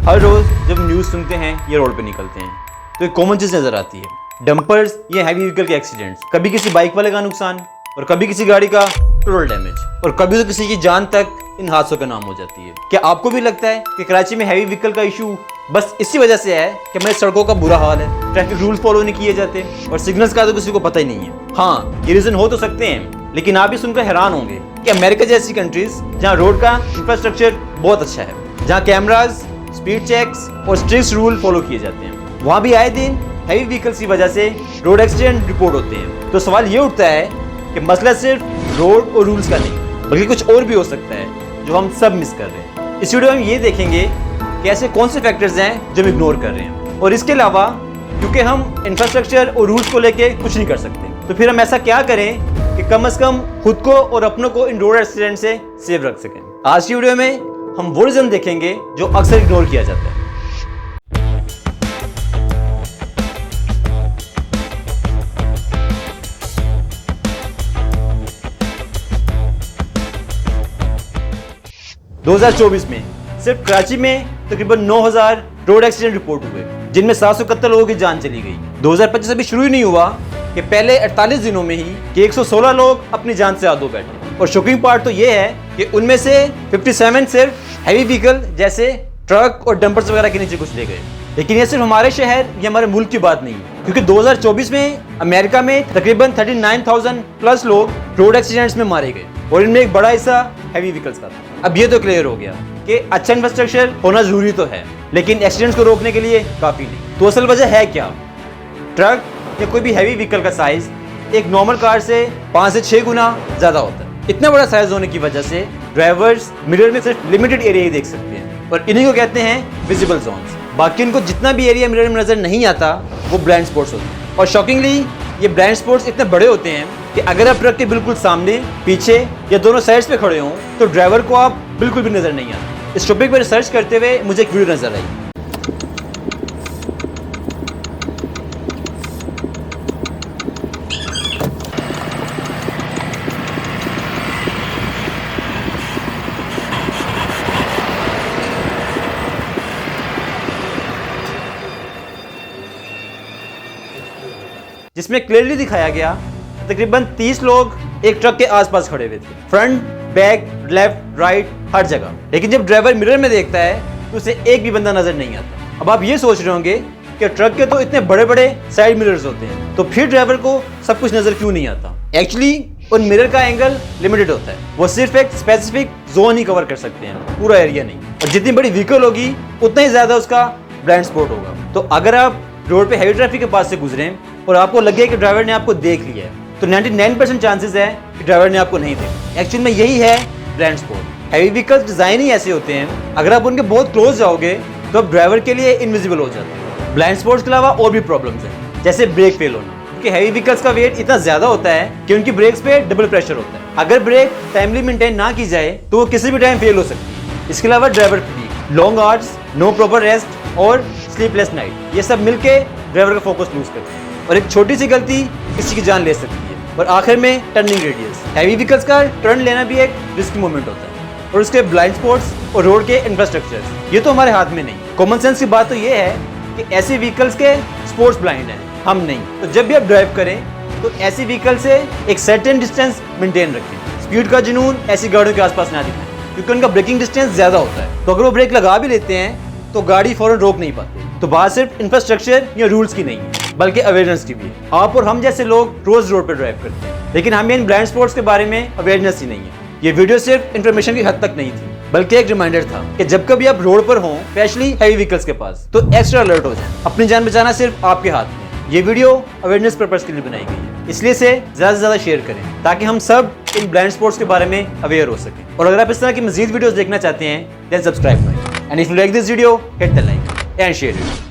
हर रोज जब न्यूज़ सुनते हैं या रोड पे निकलते हैं तो एक कॉमन चीज़ नज़र आती है, डंपर्स या हैवी व्हीकल के एक्सीडेंट्स। कभी किसी बाइक वाले का नुकसान और कभी किसी गाड़ी का टोटल डैमेज और कभी तो किसी की जान तक इन हादसों का नाम हो जाती है। क्या आपको भी लगता है कि कराची में हैवी व्हीकल का इशू बस इसी वजह से है कि हमारी सड़कों का बुरा हाल है, ट्रैफिक रूल्स फॉलो नहीं किए जाते और सिग्नल्स का तो किसी को पता ही नहीं है? हाँ, ये रीजन हो तो सकते हैं, लेकिन आप भी सुनकर हैरान होंगे कि अमेरिका जैसी कंट्रीज जहाँ रोड का इंफ्रास्ट्रक्चर बहुत अच्छा है, जहाँ कैमराज, स्पीड चेक्स और स्ट्रिक्ट रूल फॉलो किए जाते हैं, वहाँ भी आए दिन हैवी व्हीकल्स की वजह से रोड एक्सीडेंट रिपोर्ट होते हैं। तो सवाल ये उठता है कि मसला सिर्फ रोड और रूल्स का नहीं बल्कि कुछ और भी हो सकता है जो हम सब मिस कर रहे हैं। इस वीडियो में हम ये देखेंगे कि ऐसे कौन से फैक्टर्स हैं जो हम इग्नोर कर रहे हैं, और इसके अलावा क्योंकि हम इंफ्रास्ट्रक्चर और रूल्स को लेके कुछ नहीं कर सकते तो फिर हम ऐसा क्या करें कि कम से कम खुद को और अपनों को इन रोड एक्सीडेंट से सेव रख सकें। आज की वीडियो में हम वो रीजन देखेंगे जो अक्सर इग्नोर किया जाता है। दो 2024 में सिर्फ कराची में तकरीबन 9000 रोड एक्सीडेंट रिपोर्ट हुए, जिनमें 771 लोगों की जान चली गई। 2025 अभी शुरू ही नहीं हुआ कि पहले 48 दिनों में ही कि 116 लोग अपनी जान से आदो बैठे। और शॉकिंग पार्ट तो ये है कि उनमें से 57 सिर्फ हैवी व्हीकल जैसे ट्रक और डंपर्स वगैरह के नीचे घुस ले गए। लेकिन ये सिर्फ हमारे शहर या हमारे मुल्क की बात नहीं है, क्योंकि 2024 में अमेरिका में तकरीबन 39,000 प्लस लोग रोड एक्सीडेंट्स में मारे गए और इनमें एक बड़ा हिस्सा हैवी व्हीकल्स का था। अब ये तो क्लियर हो गया कि अच्छा इंफ्रास्ट्रक्चर होना जरूरी तो है, लेकिन एक्सीडेंट्स को रोकने के लिए काफी नहीं। तो असल वजह है क्या? ट्रक या कोई भी हैवी व्हीकल का साइज एक नॉर्मल कार से 5 से 6 गुना ज्यादा होता है। इतना बड़ा साइज होने की वजह से ड्राइवर्स मिरर में सिर्फ लिमिटेड एरिया ही देख सकते हैं और इन्हीं को कहते हैं विजिबल जोन्स। बाकी उनको जितना भी एरिया मिरर में नजर नहीं आता वो ब्लाइंड स्पॉट्स होते हैं। और शॉकिंगली ये ब्लाइंड स्पॉट्स इतने बड़े होते हैं कि अगर आप ट्रक के बिल्कुल सामने, पीछे या दोनों साइड्स पे खड़े हों तो ड्राइवर को आप बिल्कुल भी नजर नहीं आता। इस टॉपिक पर रिसर्च करते हुए मुझे एक वीडियो नजर आई। जिसमें क्लियरली दिखाया गया तकरीबन 30 लोग एक ट्रक के आसपास खड़े हुए थे, फ्रंट, बैक, लेफ्ट, राइट, हर जगह। लेकिन जब ड्राइवर मिरर में देखता है तो उसे एक भी बंदा नजर नहीं आता। अब आप ये सोच रहे होंगे कि ट्रक के तो इतने बड़े बड़े साइड मिरर्स होते हैं, तो फिर ड्राइवर को सब कुछ नजर क्यों नहीं आता? एक्चुअली उन मिरर का एंगल लिमिटेड होता है, वो सिर्फ एक स्पेसिफिक जोन ही कवर कर सकते हैं, पूरा एरिया नहीं। और जितनी बड़ी व्हीकल होगी उतना ही ज्यादा उसका ब्लाइंड स्पॉट होगा। तो अगर आप रोड पे हैवी ट्रैफिक के पास से गुजरे और आपको लगे कि ड्राइवर ने आपको देख लिया है तो 99% चांसेस है कि ड्राइवर ने आपको नहीं देखा। एक्चुअल में यही है blind spot. Heavy vehicles design ही ऐसे होते हैं, अगर आप उनके बहुत क्लोज जाओगे तो आप ड्राइवर के लिए इनविजिबल हो जाते हैं। ब्लाइंड स्पॉट्स के अलावा और भी प्रॉब्लम्स हैं, जैसे ब्रेक फेल होना, क्योंकि हैवी व्हीकल्स का वेट इतना ज्यादा होता है कि उनकी ब्रेक्स पे डबल प्रेशर होता है। अगर ब्रेक टाइमली मेंटेन ना की जाए तो वो किसी भी टाइम फेल हो सकती है। इसके अलावा driver fatigue, long hours, no proper rest और स्लीपलेस नाइट, ये सब मिलके ड्राइवर का फोकस लूज करते हैं और एक छोटी सी गलती किसी की जान ले सकती है। और आखिर में टर्निंग रेडियस, हैवी व्हीकल्स का टर्न लेना भी एक रिस्की मोमेंट होता है। और उसके ब्लाइंड स्पॉट्स और रोड के इंफ्रास्ट्रक्चर, ये तो हमारे हाथ में नहीं। कॉमन सेंस की बात तो ये है कि ऐसे व्हीकल्स के स्पोर्ट्स ब्लाइंड हैं, हम नहीं। तो जब भी आप ड्राइव करें तो ऐसी व्हीकल से एक सर्टेन डिस्टेंस मेंटेन रखें। स्पीड का जुनून ऐसी गाड़ियों के आसपास ना दिखाएं, क्योंकि उनका ब्रेकिंग डिस्टेंस ज्यादा होता है। तो अगर वो ब्रेक लगा भी लेते हैं तो गाड़ी फौरन रोक नहीं पाते। तो बात सिर्फ इंफ्रास्ट्रक्चर या रूल्स की नहीं है बल्कि अवेयरनेस की भी है। आप और हम जैसे लोग रोज रोड पर ड्राइव करते हैं, लेकिन हमें इन ब्लाइंड स्पॉट्स के बारे में अवेयरनेस ही नहीं है। ये वीडियो सिर्फ इन्फॉर्मेशन की हद तक नहीं थी बल्कि एक रिमाइंडर था कि जब कभी आप रोड पर हों, स्पेशली हैवी व्हीकल्स के पास, तो एक्स्ट्रा अलर्ट हो जाए। अपनी जान बचाना सिर्फ आपके हाथ में। ये वीडियो अवेयरनेस पर्पस के लिए बनाई गई है, इसलिए से ज्यादा से ज्यादा शेयर करें ताकि हम सब इन ब्लाइंड स्पॉट्स के बारे में अवेयर हो सकें। और अगर आप इस तरह की मजीद वीडियोस देखना चाहते हैं देन सब्सक्राइब करें। And if you like this video hit the like and share it.